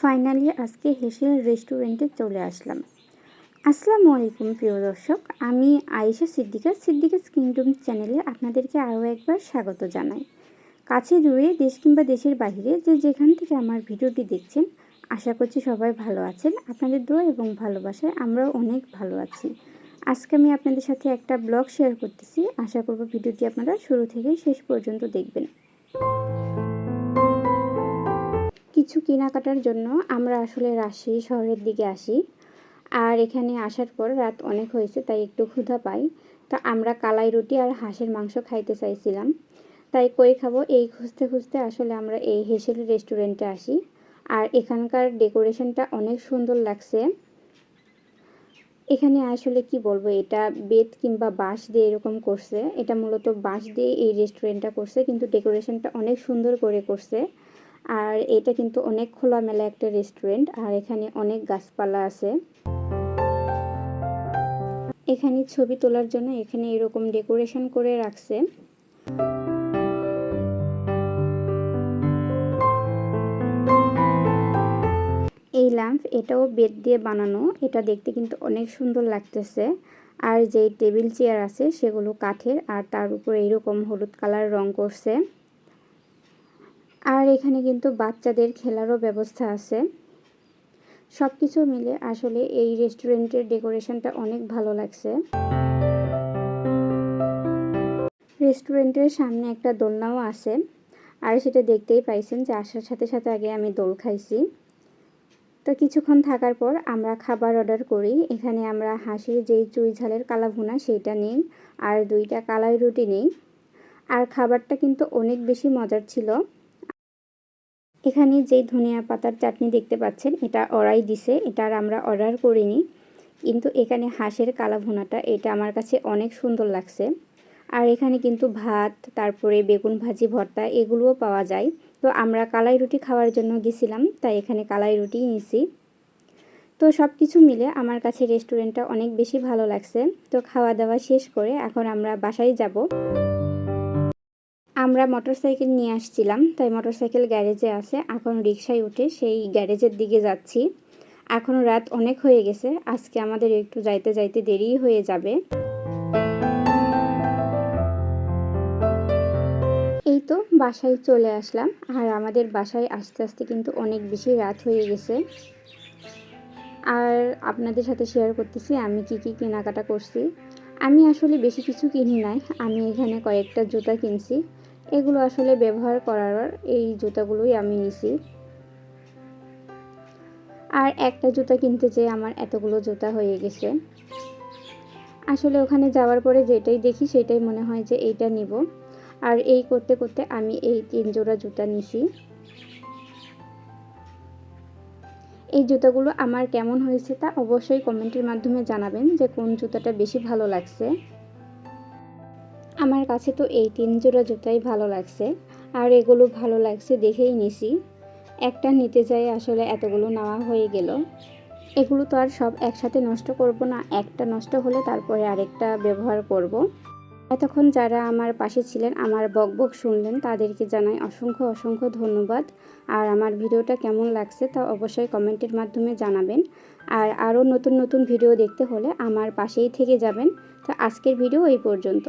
Finally আজকে হেসেল রেস্টুরেন্টে চলে আসলাম। আসসালামু আলাইকুম প্রিয় দর্শক, আমি আয়েশা সিদ্দিকাস কিংডম চ্যানেলে আপনাদেরকে আরও একবার স্বাগত জানাই। কাছে দূরে দেশ কিংবা দেশের বাইরে যে যেখান থেকে আমার ভিডিওটি দেখছেন, আশা করছি সবাই ভালো আছেন। আপনাদের দোয়া এবং ভালোবাসায় আমরাও অনেক ভালো আছি। আজকে আমি আপনাদের সাথে একটা ব্লগ শেয়ার করতেছি। আশা করব ভিডিওটি আপনারা শুরু থেকে শেষ পর্যন্ত দেখবেন। কিছু কেনাকাটার জন্য আমরা আসলে রাজশাহী শহরের দিকে আসি, আর এখানে আসার পর রাত অনেক হয়েছে, তাই একটু ক্ষুধা পাই। তো আমরা কালাই রুটি আর হাঁসের মাংস খাইতে চাইছিলাম, তাই কই খাবো এই খুঁজতে খুঁজতে আসলে আমরা এই হেসেল রেস্টুরেন্টে আসি। আর এখানকার ডেকোরেশনটা অনেক সুন্দর লাগছে। এখানে আসলে কি বলবো, এটা বেত কিংবা বাঁশ দিয়ে এরকম করছে। এটা মূলত বাঁশ দিয়ে এই রেস্টুরেন্টটা করছে, কিন্তু ডেকোরেশনটা অনেক সুন্দর করে করছে। আর এটা কিন্তু অনেক খোলামেলা একটা রেস্টুরেন্ট, আর এখানে অনেক গাছপালা আছে। এখানে ছবি তোলার জন্য এখানে এরকম ডেকোরেশন করে রাখছে। এই ল্যাম্প, এটাও বেত দিয়ে বানানো। এটা দেখতে কিন্তু অনেক সুন্দর লাগতেছে। আর যেই টেবিল চেয়ার আছে সেগুলো কাঠের, আর তার উপরে এরকম হলুদ কালার রং করছে। আর এখানে কিন্তু বাচ্চাদের খেলারও ব্যবস্থা আছে। সব কিছু মিলে আসলে এই রেস্টুরেন্টের ডেকোরেশনটা অনেক ভালো লাগছে। রেস্টুরেন্টের সামনে একটা দোলনাও আছে, আর সেটা দেখতেই পাইছেন যে আসার সাথে সাথে আগে আমি দোল খাইছি। তো কিছুক্ষণ থাকার পর আমরা খাবার অর্ডার করি। এখানে আমরা হাঁসের যেই চুই ঝালের কালা ভুনা সেইটা নিই, আর 2টা কালাই রুটি নিই। আর খাবারটা কিন্তু অনেক বেশি মজার ছিল। এখানে যেই ধনিয়া পাতার চাটনি দেখতে পাচ্ছেন, এটা ওরাই দিছে, এটা আর আমরা অর্ডার করিনি। কিন্তু এখানে হাঁসের কালা ভুনাটা, এটা আমার কাছে অনেক সুন্দর লাগছে। আর এখানে কিন্তু ভাত, তারপরে বেগুন ভাজি, ভর্তা এগুলোও পাওয়া যায়। তো আমরা কালাই রুটি খাওয়ার জন্য গেছিলাম, তাই এখানে কালাই রুটি নিয়েছি। তো সব কিছু মিলে আমার কাছে রেস্টুরেন্টটা অনেক বেশি ভালো লাগছে। তো খাওয়া দাওয়া শেষ করে এখন আমরা বাসায় যাব। আমরা মোটরসাইকেল নিয়ে আসছিলাম, তাই মোটরসাইকেল গ্যারেজে আছে। এখন রিকশায় উঠে সেই গ্যারেজের দিকে যাচ্ছি। এখনও রাত অনেক হয়ে গেছে, আজকে আমাদের একটু যাইতে যাইতে দেরি হয়ে যাবে। এই তো বাসায় চলে আসলাম, আর আমাদের বাসায় আস্তে আস্তে কিন্তু অনেক বেশি রাত হয়ে গেছে। আর আপনাদের সাথে শেয়ার করতেছি আমি কি কি কেনাকাটা করছি। আমি আসলে বেশি কিছু কিনি নাই, আমি এখানে কয়েকটা জুতা কিনছি। এগুলো আসলে ব্যবহার করার, এই জুতাগুলোই আমি নিছি। আর একটা জুতা কিনতে যেয়ে আমার এতগুলো জুতা হয়ে গেছে। আসলে ওখানে যাওয়ার পরে যেটাই দেখি সেটাই মনে হয় যে এইটা নিব। আর এই করতে করতে আমি এই 3 জোড়া জুতা নিছি। এই জুতাগুলো আমার কেমন হয়েছে তা অবশ্যই কমেন্টের মাধ্যমে জানাবেন যে কোন জুতাটা বেশি ভালো লাগছে। আমার কাছে তো এই 3 জোড়া জুতাই ভালো লাগছে, আর এগুলো ভালো লাগছে দেখেই নিছি। একটা নিতে যাই আসলে এতগুলো নেওয়া হয়ে গেল। এগুলো তো আর সব একসাথে নষ্ট করব না, একটা নষ্ট হলে তারপরে আরেকটা ব্যবহার করব। এতক্ষণ যারা আমার পাশে ছিলেন, আমার বকবক শুনলেন, তাদেরকে জানাই অসংখ্য অসংখ্য ধন্যবাদ। আর আমার ভিডিওটা কেমন লাগছে তা অবশ্যই কমেন্টের মাধ্যমে জানাবেন। আর আরও নতুন নতুন ভিডিও দেখতে হলে আমার পাশেই থেকে যাবেন। তো আজকের ভিডিও এই পর্যন্ত।